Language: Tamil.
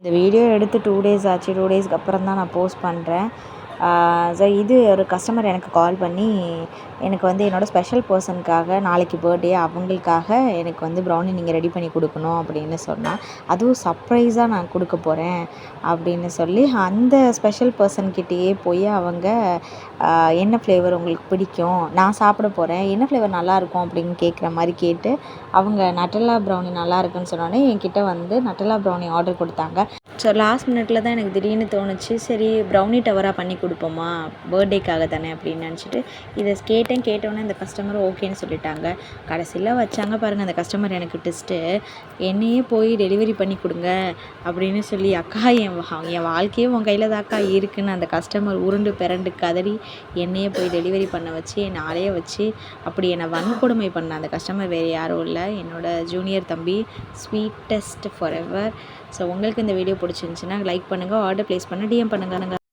இந்த வீடியோ எடுத்து 2 டேஸ் ஆச்சு. 2 டேஸ்க்கு அப்புறம் தான் நான் போஸ்ட் பண்ணுறேன். ஸோ இது ஒரு கஸ்டமர் எனக்கு கால் பண்ணி எனக்கு வந்து என்னோடய ஸ்பெஷல் பர்சனுக்காக நாளைக்கு பர்த்டே அவங்களுக்காக எனக்கு வந்து ப்ரௌனி நீங்கள் ரெடி பண்ணி கொடுக்கணும் அப்படின்னு சொன்னால், அதுவும் சர்ப்ரைஸாக நான் கொடுக்க போகிறேன் அப்படின்னு சொல்லி அந்த ஸ்பெஷல் பர்சன்கிட்டேயே போய் அவங்க என்ன ஃப்ளேவர் உங்களுக்கு பிடிக்கும், நான் சாப்பிட போகிறேன், என்ன ஃப்ளேவர் நல்லாயிருக்கும் அப்படின்னு கேட்குற மாதிரி கேட்டு அவங்க நட்டல்லா ப்ரௌனி நல்லா இருக்குன்னு சொன்னோடனே என்கிட்ட வந்து நட்டல்லா ப்ரௌனி ஆர்டர் கொடுத்தாங்க. ஸோ லாஸ்ட் மினிட்ல தான் எனக்கு திடீர்னு தோணுச்சு, சரி ப்ரௌனி டவராக பண்ணி கொடுப்போமா, பர்த்டேக்காக தானே அப்படின்னு நினச்சிட்டு இதை கேட்டோன்னே அந்த கஸ்டமர் ஓகேன்னு சொல்லிட்டாங்க. கடைசியில் வச்சாங்க பாருங்கள் அந்த கஸ்டமர் எனக்கு டெஸ்ட்டு, என்னையே போய் டெலிவரி பண்ணி கொடுங்க அப்படின்னு சொல்லி, அக்கா என் வாழ்க்கையே உன் கையில் தான் அக்கா இருக்குன்னு அந்த கஸ்டமர் உருண்டு பிறண்டு கதறி என்னையே போய் டெலிவரி பண்ண வச்சு என்னை அலைய வச்சு அப்படி என்னை வன்கொடுமை பண்ண அந்த கஸ்டமர் வேறு யாரும் இல்லை, என்னோடய ஜூனியர் தம்பி, ஸ்வீட்டஸ்ட் ஃபார் எவர். ஸோ உங்களுக்கு இந்த வீடியோ பிடிச்சிருந்துச்சின்னா லைக் பண்ணுங்கள், ஆர்டர் ப்ளேஸ் பண்ண டிஎம் பண்ணுங்கள்.